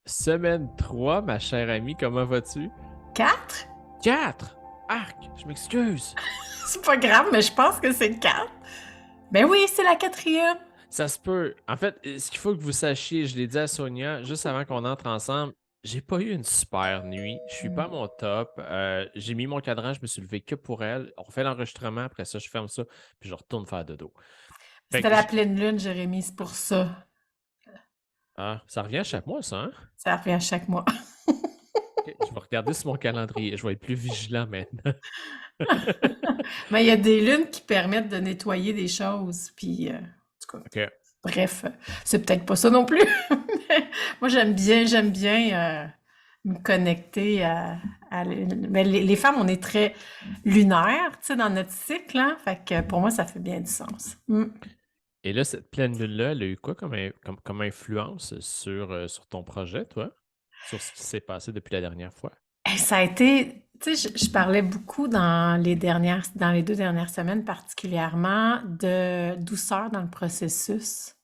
Semaine 3, ma chère amie, comment vas-tu? 4? 4! Arc! Je m'excuse! C'est pas grave, mais je pense que c'est 4. Ben oui, c'est la quatrième. Ça se peut. En fait, ce qu'il faut que vous sachiez, je l'ai dit à Sonia juste avant qu'on entre ensemble, j'ai pas eu une super nuit. Je suis pas à mon top. J'ai mis mon cadran, je me suis levé que pour elle. On refait l'enregistrement, après ça, je ferme ça, puis je retourne faire dodo. Fait C'était que, la pleine lune, Jérémy, c'est pour ça. ah, ça revient à chaque mois, ça, hein? Ça revient à chaque mois. Ok, je vais regarder sur mon calendrier. Je vais être plus vigilant maintenant. Mais il y a des lunes qui permettent de nettoyer des choses, puis en tout cas, OK. bref, c'est peut-être pas ça non plus. Mais moi, j'aime bien me connecter mais les femmes, on est très lunaires, tu sais, dans notre cycle, hein? Fait que pour moi, ça fait bien du sens. Et là, cette pleine lune-là, elle a eu quoi comme influence sur ton projet, toi? Sur ce qui s'est passé depuis la dernière fois? Ça a été, tu sais, je parlais beaucoup dans les 2 dernières semaines particulièrement de douceur dans le processus.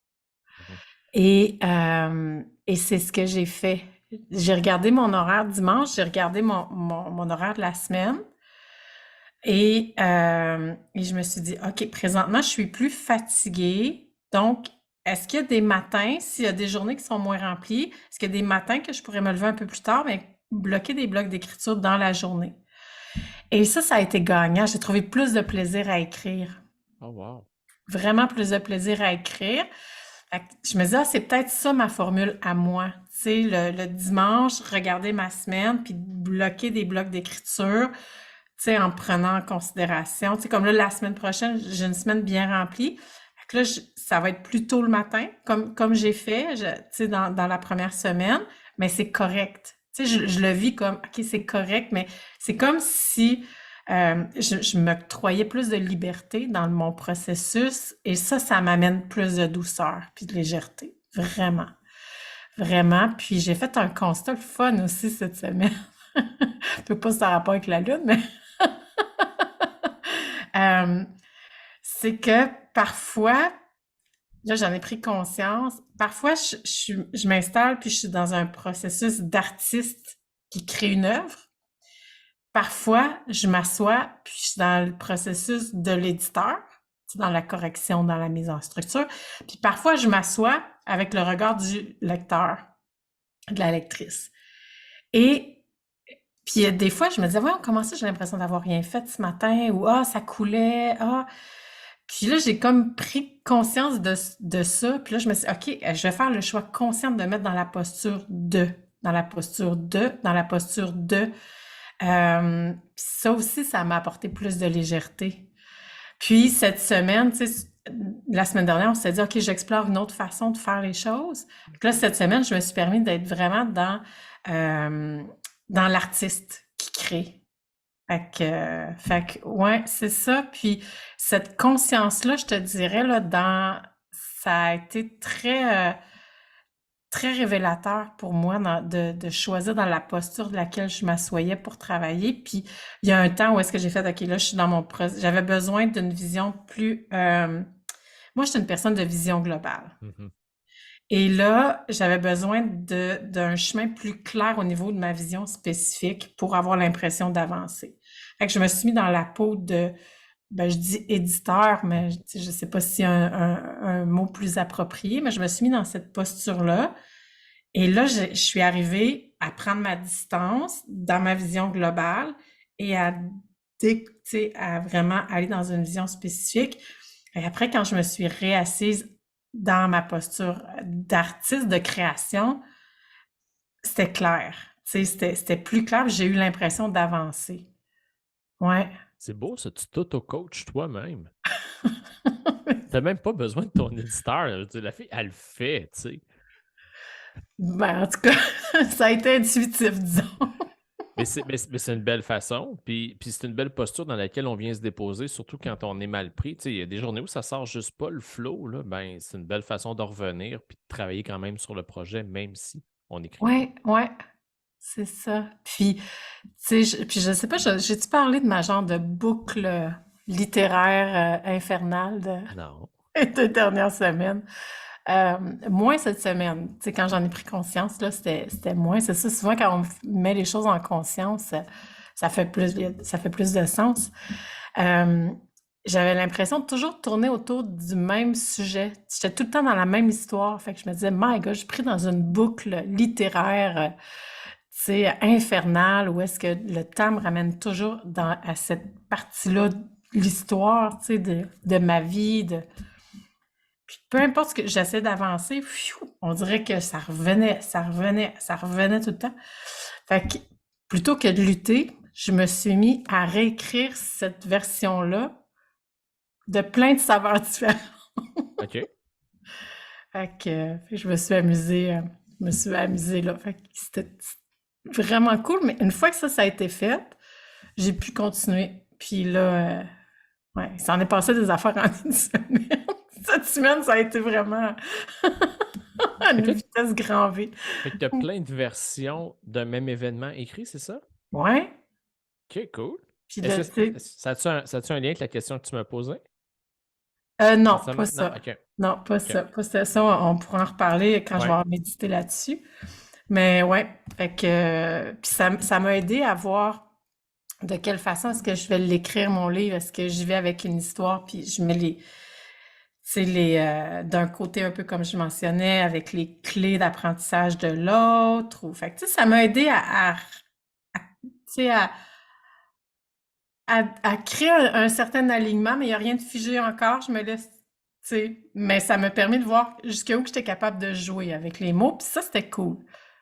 Mhm. Et c'est ce que j'ai fait. J'ai regardé mon horaire dimanche, j'ai regardé mon horaire de la semaine et je me suis dit, OK, présentement, je suis plus fatiguée. Donc, est-ce qu'il y a des matins, s'il y a des journées qui sont moins remplies, est-ce qu'il y a des matins que je pourrais me lever un peu plus tard, mais bloquer des blocs d'écriture dans la journée? Et ça a été gagnant. J'ai trouvé plus de plaisir à écrire. Oh, wow. Vraiment plus de plaisir à écrire. Fait que je me disais, ah, c'est peut-être ça ma formule à moi. Tu sais, le dimanche, regarder ma semaine, puis bloquer des blocs d'écriture, tu sais, en prenant en considération. Tu sais, comme là, la semaine prochaine, j'ai une semaine bien remplie. Fait que là, ça va être plus tôt le matin, comme j'ai fait, tu sais, dans la première semaine, mais c'est correct. Tu sais, je le vis comme, OK, c'est correct, mais c'est comme si je m'octroyais plus de liberté dans mon processus et ça m'amène plus de douceur puis de légèreté. Vraiment. Vraiment. Puis j'ai fait un constat le fun aussi cette semaine. Peut pas ça rapport avec la lune, mais euh, c'est que parfois, là j'en ai pris conscience, parfois je m'installe puis je suis dans un processus d'artiste qui crée une œuvre. Parfois, je m'assois, puis je suis dans le processus de l'éditeur, dans la correction, dans la mise en structure. Puis parfois, je m'assois avec le regard du lecteur, de la lectrice. Et puis des fois, je me disais, voyons, comment ça, j'ai l'impression d'avoir rien fait ce matin, ou ah, ça coulait, ah. Puis là, j'ai comme pris conscience de ça. Puis là, je me suis dit, OK, je vais faire le choix conscient de me mettre dans la posture de, dans la posture de, dans la posture de. Ça aussi, ça m'a apporté plus de légèreté. Puis cette semaine, tu sais, la semaine dernière, on s'est dit, OK, j'explore une autre façon de faire les choses. Puis là, cette semaine, je me suis permis d'être vraiment euh, dans l'artiste qui crée. Ouais, c'est ça. Puis cette conscience-là, je te dirais, là, ça a été très révélateur pour moi de choisir dans la posture de laquelle je m'assoyais pour travailler. Puis il y a un temps où est-ce que j'ai fait, OK, là, je suis dans j'avais besoin d'une vision plus... moi, je suis une personne de vision globale. Mhm. Et là, j'avais besoin d'un chemin plus clair au niveau de ma vision spécifique pour avoir l'impression d'avancer. Fait que je me suis mis dans la peau de, ben, je dis éditeur, mais je sais pas si un mot plus approprié, mais je me suis mis dans cette posture-là. Et là, je suis arrivée à prendre ma distance dans ma vision globale et tu sais, à vraiment aller dans une vision spécifique. Et après, quand je me suis réassise dans ma posture d'artiste de création, c'était clair. Tu sais, c'était plus clair. J'ai eu l'impression d'avancer. Ouais. C'est beau, ça, tu t'auto-coaches toi-même. T'as même pas besoin de ton éditeur. Je veux dire, la fille, elle le fait, tu sais. Ben, en tout cas, ça a été intuitif, disons. Mais c'est une belle façon, puis c'est une belle posture dans laquelle on vient se déposer, surtout quand on est mal pris. Tu sais, il y a des journées où ça sort juste pas le flow, là, ben, c'est une belle façon de revenir puis de travailler quand même sur le projet, même si on n'écrit pas. Ouais, ouais, c'est ça. Puis, tu sais, puis je sais pas, j'ai-tu parlé de ma genre de boucle littéraire infernale Non. des 2 dernières semaines? Euh, moins cette semaine. Tu sais, quand j'en ai pris conscience, là, c'était moins. C'est ça, souvent, quand on met les choses en conscience, ça fait plus de sens. Euh, J'avais l'impression de toujours tourner autour du même sujet. J'étais tout le temps dans la même histoire. Fait que je me disais, my God, je suis pris dans une boucle littéraire, tu sais, infernale, où est-ce que le temps me ramène toujours à cette partie-là de l'histoire, tu sais, de ma vie, puis peu importe ce que j'essaie d'avancer, on dirait que ça revenait, ça revenait, ça revenait tout le temps. Fait que plutôt que de lutter, je me suis mis à réécrire cette version-là de plein de saveurs différentes. OK. Je me suis amusée là. Fait que c'était vraiment cool, mais une fois que ça a été fait, j'ai pu continuer. Puis là, ouais, ça en est passé des affaires en une semaine. Cette semaine, ça a été vraiment à Fait une que là, vitesse grand V. fait que t'as plein de versions d'un même événement écrit, c'est ça? Ouais. OK, cool. Puis Est-ce là, que tu sais, ça a-tu un lien avec la question que tu m'as posée non, pas récemment? Non, ça. OK. Non, pas OK. ça. Pas ça. Ça, on pourra en reparler quand je vais Ouais. avoir médité là-dessus. Mais ouais, puis ça m'a aidé à voir de quelle façon est-ce que je vais l'écrire, mon livre. Est-ce que j'y vais avec une histoire, puis je mets tu sais, d'un côté, un peu comme je mentionnais, avec les clés d'apprentissage de l'autre. Fait que, tu sais, ça m'a aidé tu sais, à créer un certain alignement, mais il n'y a rien de figé encore. Je me laisse, tu sais, mais ça m'a permis de voir jusqu'où j'étais capable de jouer avec les mots. Puis ça, c'était cool.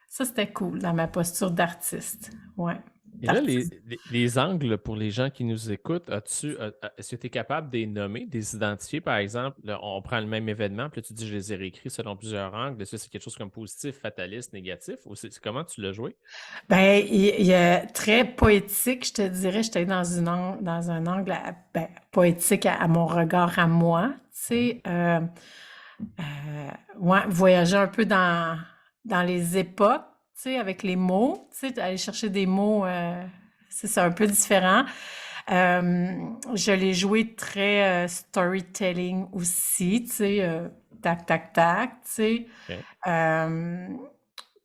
Ça, c'était cool dans ma posture d'artiste. Ouais, Et là, d'artiste. les angles pour les gens qui nous écoutent, est-ce que tu es capable de les nommer, de les identifier, par exemple? Là, on prend le même événement, puis là, tu dis, je les ai réécrits selon plusieurs angles. Est-ce que c'est quelque chose comme positif, fataliste, négatif? Ou comment tu l'as joué? Ben, il y a très poétique, je te dirais. J'étais dans un angle poétique à mon regard à moi, tu sais. Ouais, voyager un peu dans les époques, tu sais, avec les mots, tu sais, aller chercher des mots, c'est un peu différent. Euh, je l'ai joué très storytelling aussi, tu sais, tac, tac, tac, tu sais. OK. Euh,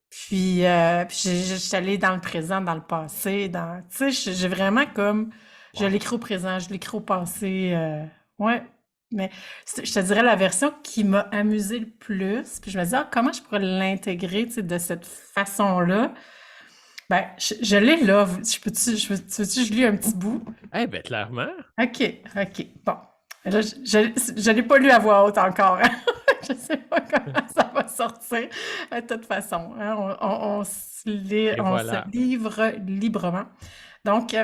puis je suis allée dans le présent, dans le passé, tu sais, j'ai vraiment comme, je Wow. l'écris au présent, je l'écris au passé, ouais. Mais je te dirais la version qui m'a amusée le plus, puis je me disais, ah, comment je pourrais l'intégrer, tu sais, de cette façon-là? Ben, je l'ai là. Tu veux-tu que je lis un petit bout? Eh bien, clairement. OK, OK. Bon. Là, je l'ai pas lu à voix haute encore, hein. Je sais pas comment ça va sortir. De toute façon, hein, Et on se voilà. livre librement. Donc,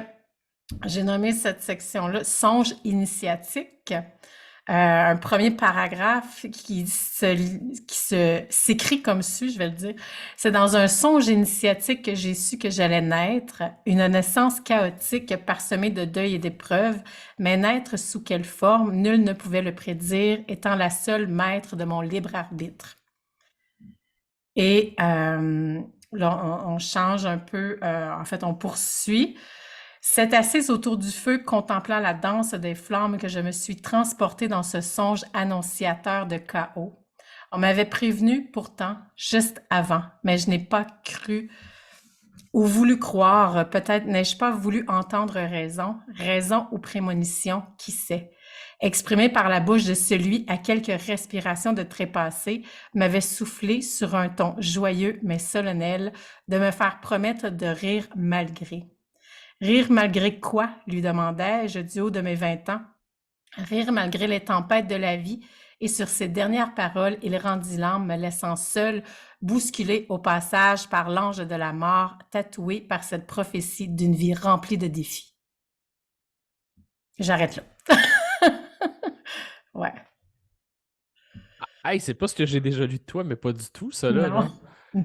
j'ai nommé cette section-là Songe initiatique. Un premier paragraphe s'écrit comme suit, je vais le dire. C'est dans un songe initiatique que j'ai su que j'allais naître, une naissance chaotique parsemée de deuil et d'épreuves, mais naître sous quelle forme, nul ne pouvait le prédire, étant la seule maître de mon libre arbitre. Et là, on change un peu, en fait, on poursuit. C'est assise autour du feu, contemplant la danse des flammes, que je me suis transportée dans ce songe annonciateur de chaos. On m'avait prévenu pourtant, juste avant, mais je n'ai pas cru ou voulu croire. Peut-être n'ai-je pas voulu entendre raison, raison ou prémonition, qui sait. Exprimée par la bouche de celui à quelques respirations de trépassé, m'avait soufflé sur un ton joyeux mais solennel de me faire promettre de rire malgré. Rire malgré quoi? Lui demandai-je du haut de mes 20 ans. Rire malgré les tempêtes de la vie, et sur ces dernières paroles, il rendit l'âme, me laissant seule, bousculée au passage par l'ange de la mort, tatoué par cette prophétie d'une vie remplie de défis. J'arrête là. Ouais. Hey, c'est pas ce que j'ai déjà lu de toi, mais pas du tout, ça là. Non,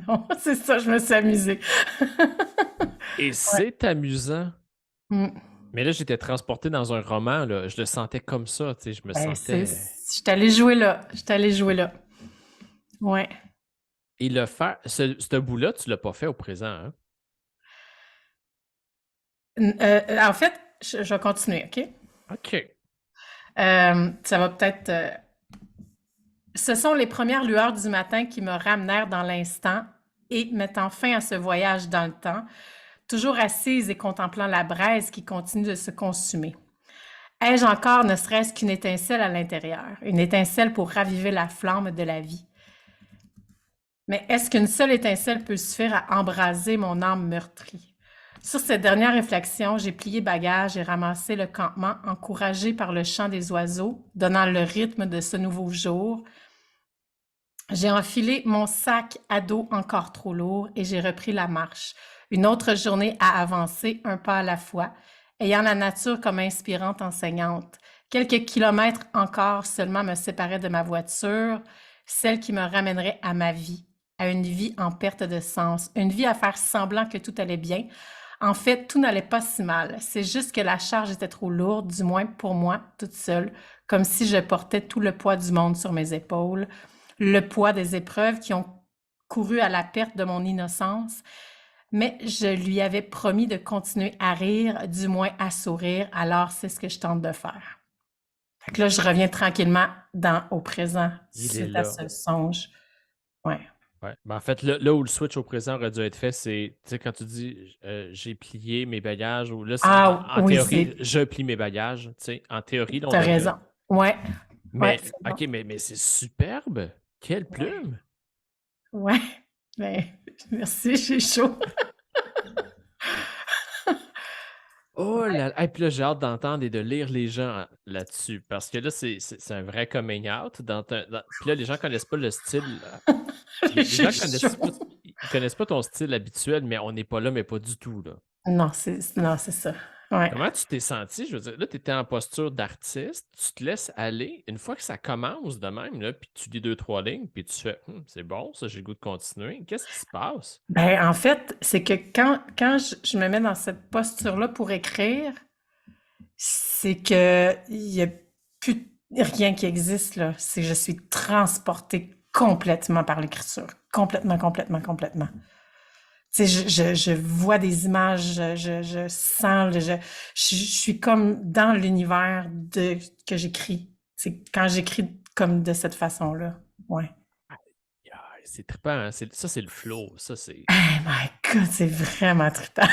non, c'est ça, je me suis amusée. Et Ouais. c'est amusant. Mm. Mais là, j'étais transporté dans un roman, là. Je le sentais comme ça, tu sais. Je me Ben, sentais. je suis allée jouer là. Je suis allée jouer là. Ouais. Et le faire, ce bout-là, tu l'as pas fait au présent, hein? En fait, je vais continuer, OK? OK. Ça va peut-être Ce sont les premières lueurs du matin qui me ramenèrent dans l'instant et mettant fin à ce voyage dans le temps, toujours assise et contemplant la braise qui continue de se consumer. Ai-je encore ne serait-ce qu'une étincelle à l'intérieur, une étincelle pour raviver la flamme de la vie? Mais est-ce qu'une seule étincelle peut suffire à embraser mon âme meurtrie? Sur cette dernière réflexion, j'ai plié bagage et ramassé le campement, encouragé par le chant des oiseaux, donnant le rythme de ce nouveau jour. J'ai enfilé mon sac à dos encore trop lourd et j'ai repris la marche. Une autre journée à avancer, un pas à la fois, ayant la nature comme inspirante enseignante. Quelques kilomètres encore seulement me séparaient de ma voiture, celle qui me ramènerait à ma vie, à une vie en perte de sens, une vie à faire semblant que tout allait bien. En fait, tout n'allait pas si mal. C'est juste que la charge était trop lourde, du moins pour moi, toute seule, comme si je portais tout le poids du monde sur mes épaules, le poids des épreuves qui ont couru à la perte de mon innocence. Mais je lui avais promis de continuer à rire, du moins à sourire, alors c'est ce que je tente de faire. Fait que là, je reviens tranquillement au présent Il est suite à là. ce songe. Ouais. Ouais. Ben, en fait, là où le switch au présent aurait dû être fait, c'est, tu sais, quand tu dis j'ai plié mes bagages, ou là, Ah en oui, théorie, je plie mes bagages, tu sais, en théorie, là, on t'as devrait. raison. Ouais, ouais, Mais, c'est bon. OK, mais c'est superbe! Quelle Ouais, plume! ouais. Ben, merci, j'ai chaud. Oh là là! Et puis là, j'ai hâte d'entendre et de lire les gens là-dessus, parce que là, c'est un vrai coming out. Puis là, les gens connaissent pas le style. Les J'ai gens connaissent pas, chaud. ils connaissent pas ton style habituel, mais on n'est pas là, mais pas du tout, là. Non, c'est ça. Ouais. Comment tu t'es senti? Je veux dire, là, tu étais en posture d'artiste, tu te laisses aller. Une fois que ça commence de même, là, puis tu lis deux, trois lignes, puis tu fais c'est bon, ça, j'ai le goût de continuer. Qu'est-ce qui se passe? Ben, en fait, c'est que quand je me mets dans cette posture-là pour écrire, c'est que il y a plus rien qui existe, là. C'est je suis transportée complètement par l'écriture. Complètement, complètement, complètement. Tu sais, je vois des images, je sens, je suis comme dans l'univers que j'écris. C'est quand j'écris comme de cette façon-là. Ouais. Ah, c'est trippant, hein? Ça, c'est le flow. Ça, c'est. Oh my God, c'est vraiment trippant.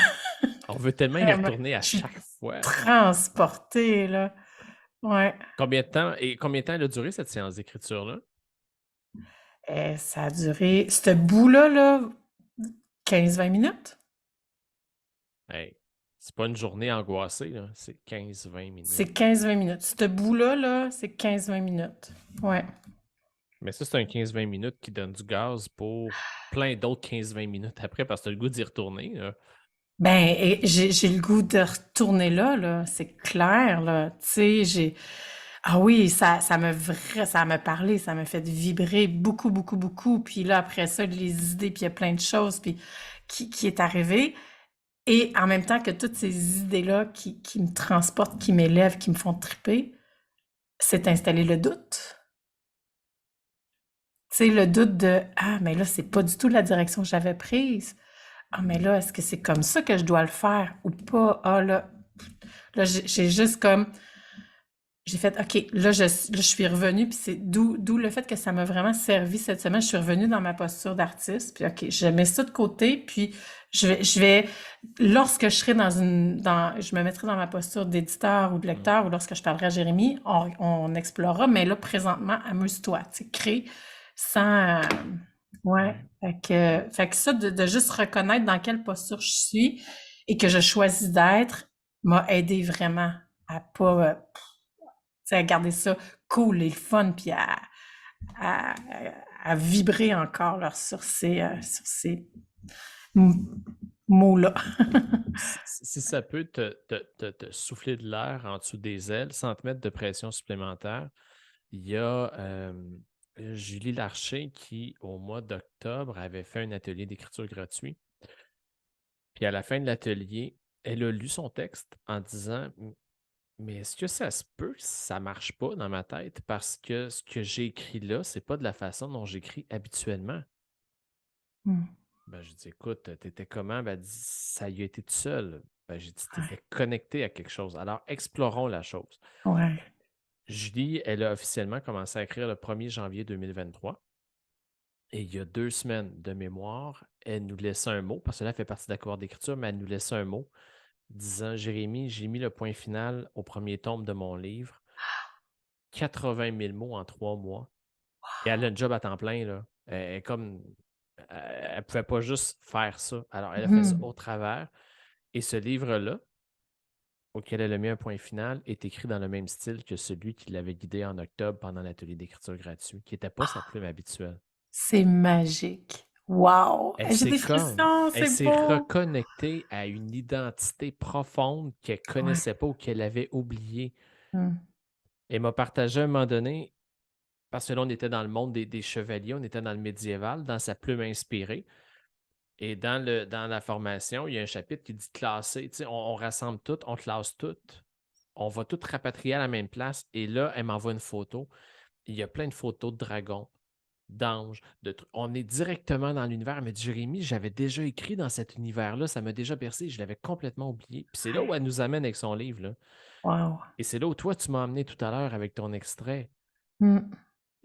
On veut tellement y Vraiment. retourner à Je suis chaque fois. transportée, là. Ouais. Combien de temps elle a duré cette séance d'écriture-là? Ça a duré, ce bout-là, là, 15-20 minutes. Hey, c'est pas une journée angoissée, là. C'est 15-20 C'est minutes. 15-20 minutes. Ce bout-là, là, c'est 15-20 minutes. Ouais. Mais ça, c'est un 15-20 minutes qui donne du gaz pour plein d'autres 15-20 minutes après, parce que tu as le goût d'y retourner, là. Ben, et j'ai le goût de retourner là, c'est clair, là. Tu sais, ah oui, ça m'a parlé, ça m'a fait vibrer beaucoup, beaucoup, beaucoup. Puis là, après ça, les idées, puis il y a plein de choses, puis qui est arrivé. Et en même temps que toutes ces idées-là qui me transportent, qui m'élèvent, qui me font triper, s'est installé le doute. Tu sais, le doute de ah, mais là, c'est pas du tout la direction que j'avais prise. Ah, mais là, est-ce que c'est comme ça que je dois le faire ou pas? Ah, là, j'ai juste comme, j'ai fait, OK, là, je suis revenue, puis c'est d'où le fait que ça m'a vraiment servi cette semaine. Je suis revenue dans ma posture d'artiste, puis OK, je mets ça de côté, puis lorsque je serai je me mettrai dans ma posture d'éditeur ou de Mm. lecteur, ou lorsque je parlerai à Jérémy, on explorera, mais là, présentement, amuse-toi, tu sais, crée sans, ouais. Ouais. Fait que ça, de juste reconnaître dans quelle posture je suis et que je choisis d'être, m'a aidé vraiment à pas, tu sais, à garder ça cool et le fun, puis à, à vibrer encore là, sur ces mots-là. Si ça peut te souffler de l'air en dessous des ailes sans te mettre de pression supplémentaire, il y a Julie Larcher qui, au mois d'octobre, avait fait un atelier d'écriture gratuit. Puis à la fin de l'atelier, elle a lu son texte en disant mais est-ce que ça se peut que ça marche pas dans ma tête parce que ce que j'ai écrit là, c'est pas de la façon dont j'écris habituellement? Mm. Ben, je dis, écoute, t'étais comment? Ben, elle dit, ça y a été tout seul. Ben, j'ai dit, Ouais, t'étais connecté à quelque chose. Alors, explorons la chose. ouais, Julie, elle a officiellement commencé à écrire le 1er janvier 2023. Et il y a 2 semaines de mémoire, elle nous laissait un mot, parce que là, elle fait partie de la cohorte d'écriture, mais elle nous laissait un mot disant: Jérémy, j'ai mis le point final au premier tome de mon livre. 80 000 mots en 3 mois. Et elle a un job à temps plein, là. Elle pouvait pas juste faire ça. Alors, elle a fait ça Mhm. au travers. Et ce livre-là, auquel elle a mis un point final, est écrit dans le même style que celui qui l'avait guidé en octobre pendant l'atelier d'écriture gratuit, qui n'était pas sa plume habituelle. C'est magique. Wow! Elle J'ai s'est des comme, frissons, elle c'est s'est beau! reconnectée à une identité profonde qu'elle ne Ouais. connaissait pas ou qu'elle avait oubliée. Mm. Elle m'a partagé à un moment donné, parce que là, on était dans le monde des chevaliers, on était dans le médiéval, dans sa plume inspirée. Et dans la formation, il y a un chapitre qui dit classer. Tu sais, on rassemble tout, on classe tout. On va tout rapatrier à la même place. Et là, elle m'envoie une photo. Il y a plein de photos de dragons, d'anges, de trucs. On est directement dans l'univers. Elle me dit: Jérémy, j'avais déjà écrit dans cet univers-là. Ça m'a déjà bercé. Je l'avais complètement oublié. Puis c'est là où elle nous amène avec son livre, là. Wow! Et c'est là où toi, tu m'as amené tout à l'heure avec ton extrait. Mm.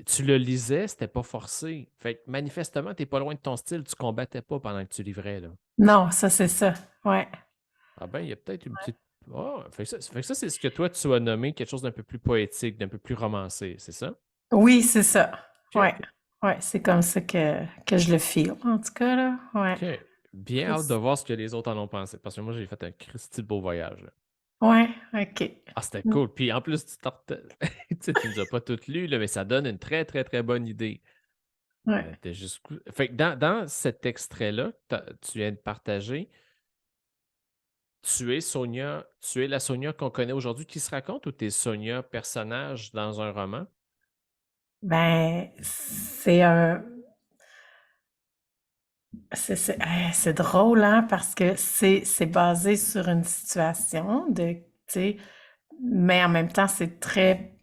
Tu le lisais, c'était pas forcé. Fait que manifestement, t'es pas loin de ton style. Tu combattais pas pendant que tu livrais, là. Non, ça, c'est ça. Ouais. Ah ben, il y a peut-être une petite. Ah, fait que ça, c'est ce que toi, tu as nommé quelque chose d'un peu plus poétique, d'un peu plus romancé, c'est ça? Oui, c'est ça. OK. Ouais. Ouais, c'est comme ça que je le feel, en tout cas, là. Ouais. OK. Bien hâte de voir ce que les autres en ont pensé. Parce que moi, j'ai fait un Christy de beau voyage, là. Ouais, OK. Ah, c'était Mm. cool. Puis en plus, tu sais, tu nous as pas toutes lues, là, mais ça donne une très, très, très bonne idée. Ouais. T'es juste Fait que dans cet extrait-là, tu viens de partager, tu es la Sonia qu'on connaît aujourd'hui qui se raconte, ou t'es Sonia personnage dans un roman? Ben, c'est drôle, hein, parce que c'est basé sur une situation tu sais, mais en même temps, c'est très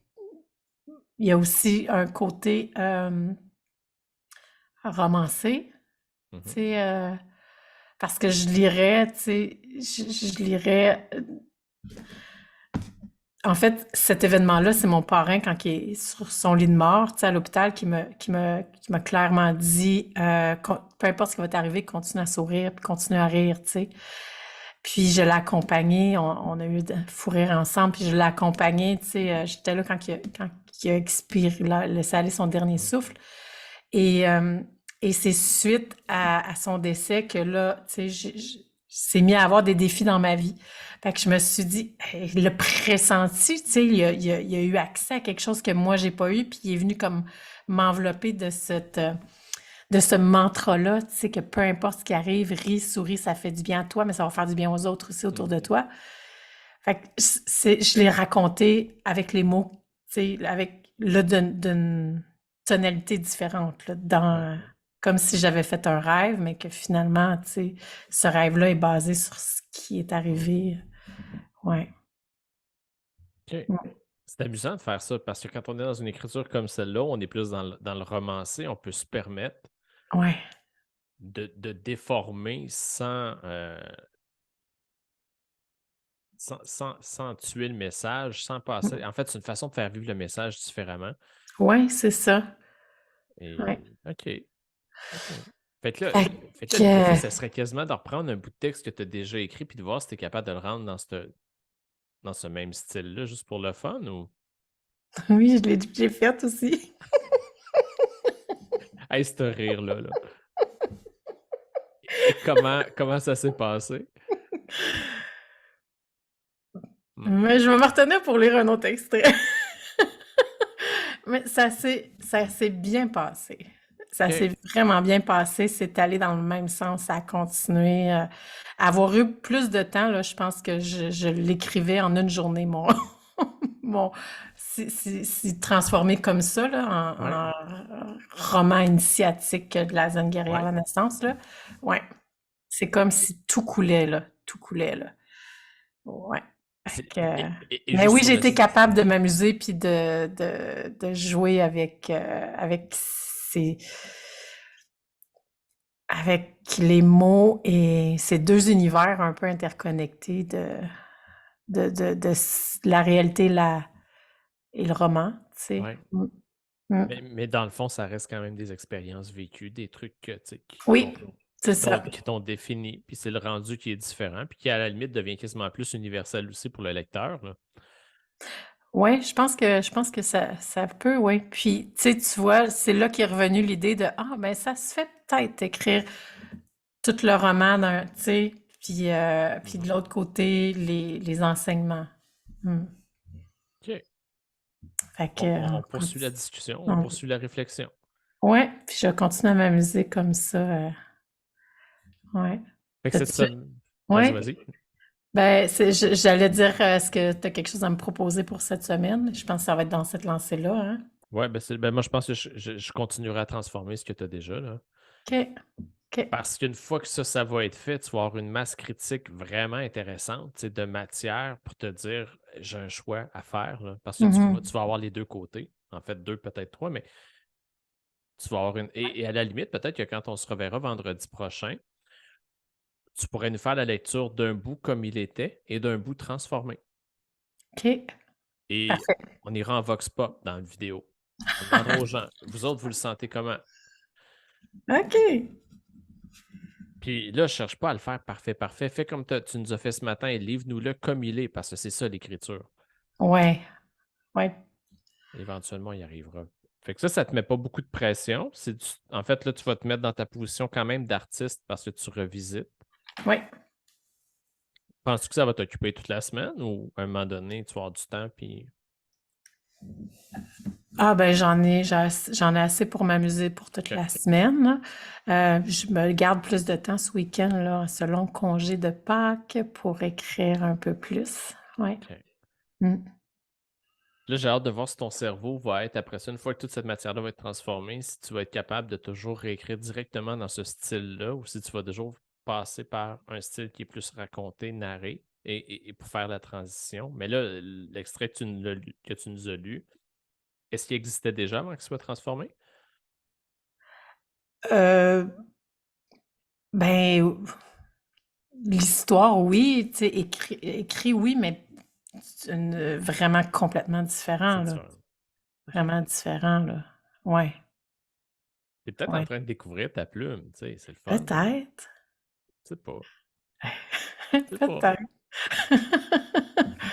il y a aussi un côté, romancé, tu Mhm. sais, parce que je lirais, tu sais, je lirais, en fait, cet événement-là, c'est mon parrain quand il est sur son lit de mort, tu sais, à l'hôpital, qui m'a clairement dit, peu importe ce qui va t'arriver, continue à sourire, puis continue à rire, tu sais. Puis je l'ai accompagné, on a eu de fou rire ensemble, puis je l'ai accompagné, tu sais, j'étais là quand il a expiré, laissé aller son dernier souffle. Et, euh, et c'est suite à son décès que là, tu sais, s'est mis à avoir des défis dans ma vie. Fait que je me suis dit, hey, le pressenti, tu sais, il a eu accès à quelque chose que moi, j'ai pas eu, puis il est venu comme m'envelopper de ce mantra-là, tu sais, que peu importe ce qui arrive, ris, souris, ça fait du bien à toi, mais ça va faire du bien aux autres aussi autour de Mhm. toi. Fait que je l'ai raconté avec les mots, tu sais, avec là, d'une tonalité différente, là, Ouais. comme si j'avais fait un rêve, mais que finalement, tu sais, ce rêve-là est basé sur ce qui est arrivé. Ouais. OK. Ouais. C'est amusant de faire ça parce que quand on est dans une écriture comme celle-là, on est plus dans le romancé, on peut se permettre Ouais. de déformer sans tuer le message, sans passer. En fait, c'est une façon de faire vivre le message différemment. Ouais, c'est ça. Ouais. Et OK. OK. Fait que là, Fait fait que là, le défi, que, ça serait quasiment de reprendre un bout de texte que tu as déjà écrit puis de voir si tu es capable de le rendre dans ce même style-là, juste pour le fun ou. oui, j'ai fait aussi. Hey, ce rire-là, là. Et comment ça s'est passé? Hmm. Mais je vais me retenir pour lire un autre extrait. Mais ça s'est bien passé. Ça OK. s'est vraiment bien passé. C'est allé dans le même sens. Ça a continué. Avoir eu plus de temps, là, je pense que je l'écrivais en une journée, mon, si transformé comme ça, là, Ouais. en roman initiatique de la jeune guerrière à Ouais. la naissance, là. Ouais. C'est comme si tout coulait, là. Tout coulait, là. Ouais. Fait C'est- que, et mais juste oui, sur j'ai le. été capable de m'amuser puis de jouer avec avec les mots et ces deux univers un peu interconnectés de la réalité, et le roman, tu sais. Ouais. Mm. Mais dans le fond, ça reste quand même des expériences vécues, des trucs que, tu sais, Oui, c'est ça. qui t'ont défini, puis c'est le rendu qui est différent, puis qui, à la limite, devient quasiment plus universel aussi pour le lecteur, là. Ouais, je pense que ça peut, ouais. Puis, tu vois, c'est là qu'est revenue l'idée de ah ben ça se fait peut-être écrire tout le roman d'un, tu sais, puis de Mhm. l'autre côté les enseignements. Hmm. OK. Fait que Bon, on poursuit la discussion, on on- poursuit la réflexion. ouais, puis je continue à m'amuser comme ça. Ouais. Fait que cette T'as-tu- semaine... Vas-y, Ouais. vas-y. Ben, j'allais dire, est-ce que tu as quelque chose à me proposer pour cette semaine? Je pense que ça va être dans cette lancée-là, hein? Ouais, ben moi, je pense que je continuerai à transformer ce que tu as déjà, là. OK. OK. Parce qu'une fois que ça va être fait, tu vas avoir une masse critique vraiment intéressante, tu sais, de matière pour te dire, j'ai un choix à faire, là. Parce que Mhm. tu vas avoir les deux côtés. En fait, deux, peut-être trois, mais tu vas avoir une. Et à la limite, peut-être que quand on se reverra vendredi prochain, tu pourrais nous faire la lecture d'un bout comme il était et d'un bout transformé. OK. Et Parfait. on ira en vox pop dans la vidéo. On demandera aux gens, vous autres, vous le sentez comment? OK. Puis là, je ne cherche pas à le faire parfait, parfait. Fais comme tu nous as fait ce matin et livre-nous-le comme il est, parce que c'est ça l'écriture. Ouais. Ouais. Éventuellement, il arrivera. Fait que ça te met pas beaucoup de pression. En fait, là, tu vas te mettre dans ta position quand même d'artiste parce que tu revisites. Ouais. Penses-tu que ça va t'occuper toute la semaine ou à un moment donné, tu vas avoir du temps puis. Ah ben j'en ai assez pour m'amuser pour toute OK, la semaine, là. Je me garde plus de temps ce week-end, là, ce long congé de Pâques pour écrire un peu plus. Ouais. OK. Mm. Là, j'ai hâte de voir si ton cerveau va être, après ça, une fois que toute cette matière-là va être transformée, si tu vas être capable de toujours réécrire directement dans ce style-là ou si tu vas toujours passer par un style qui est plus raconté, narré et pour faire la transition. Mais là, l'extrait que tu nous as lu, est-ce qu'il existait déjà avant qu'il soit transformé? Euh, ben, l'histoire, oui, tu sais, écrit, oui, mais vraiment complètement C'est différent, là. différent. OK. Vraiment différent, là. Ouais, Tu es peut-être en ouais. train de découvrir ta plume, tu sais, c'est le fun. Peut-être. C'est pas. C'est pas.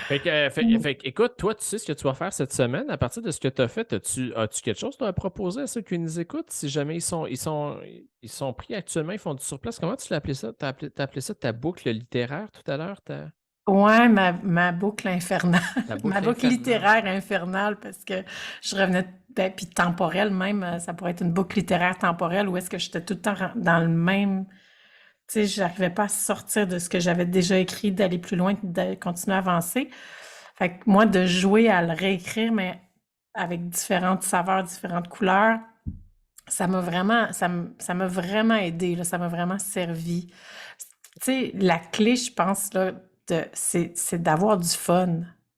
Peut-être. Écoute, toi, tu sais ce que tu vas faire cette semaine. À partir de ce que tu as fait, as-tu quelque chose toi, à proposer à ceux qui nous écoutent? Si jamais ils sont pris actuellement, ils font du surplace, comment tu l'as appelé ça? T'as appelé ça ta boucle littéraire tout à l'heure? Ouais, ma boucle infernale, Ta ma boucle boucle infernale? littéraire infernale, parce que je revenais, ben, puis temporelle même, ça pourrait être une boucle littéraire temporelle où est-ce que j'étais tout le temps dans le même, tu sais, j'arrivais pas à sortir de ce que j'avais déjà écrit, d'aller plus loin, de continuer à avancer. Fait que moi, de jouer à le réécrire, mais avec différentes saveurs, différentes couleurs, ça m'a vraiment aidé, là, ça m'a vraiment servi. Tu sais, la clé, je pense, là, c'est d'avoir du fun.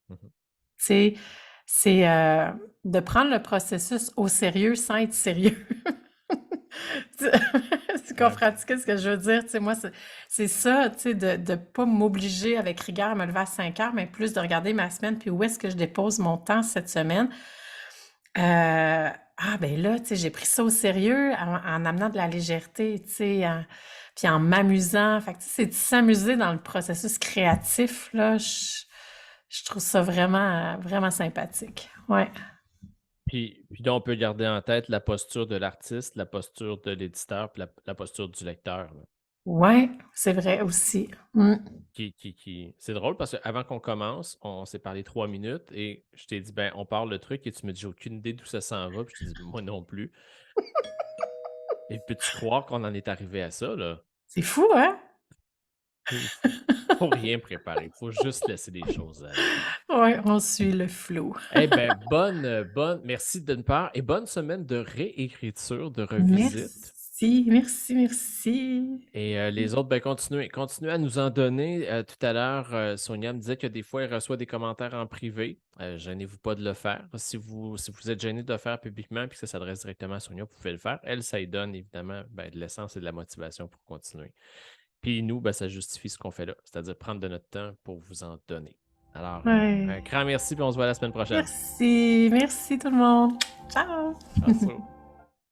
Mhm. Tu sais, c'est de prendre le processus au sérieux sans être sérieux. Tu tu Ouais. comprends-tu ce que je veux dire? Tu sais, moi, c'est ça, tu sais, de ne pas m'obliger avec rigueur à me lever à 5 heures, mais plus de regarder ma semaine, puis où est-ce que je dépose mon temps cette semaine. Ah ben là, tu sais, j'ai pris ça au sérieux en amenant de la légèreté, tu sais, puis en m'amusant. Fait que, tu sais, c'est de s'amuser dans le processus créatif, là. Je trouve ça vraiment, vraiment sympathique. Ouais. Puis là, on peut garder en tête la posture de l'artiste, la posture de l'éditeur, puis la posture du lecteur, là. Ouais, c'est vrai aussi. Mm. C'est drôle parce qu'avant qu'on commence, on s'est parlé 3 minutes et je t'ai dit, ben, on parle le truc et tu me dis, j'ai aucune idée d'où ça s'en va. Puis je t'ai dit, moi non plus. Et peux-tu croire qu'on en est arrivé à ça, là? C'est fou, hein? Il faut rien préparer. Il faut juste laisser les choses aller. Ouais, on suit le flou. Eh bien, merci d'une part et bonne semaine de réécriture, de revisite. Merci, merci, merci. Et les autres, ben, continuez à nous en donner. Tout à l'heure, Sonia me disait que des fois, elle reçoit des commentaires en privé. Gênez-vous pas de le faire. Si vous êtes gêné de le faire publiquement et que ça s'adresse directement à Sonia, vous pouvez le faire. Elle, ça lui donne évidemment ben, de l'essence et de la motivation pour continuer. Puis nous, ben, ça justifie ce qu'on fait là, c'est-à-dire prendre de notre temps pour vous en donner. Alors, un Ouais. grand merci, puis on se voit la semaine prochaine. Merci. Merci tout le monde. Ciao. Ciao.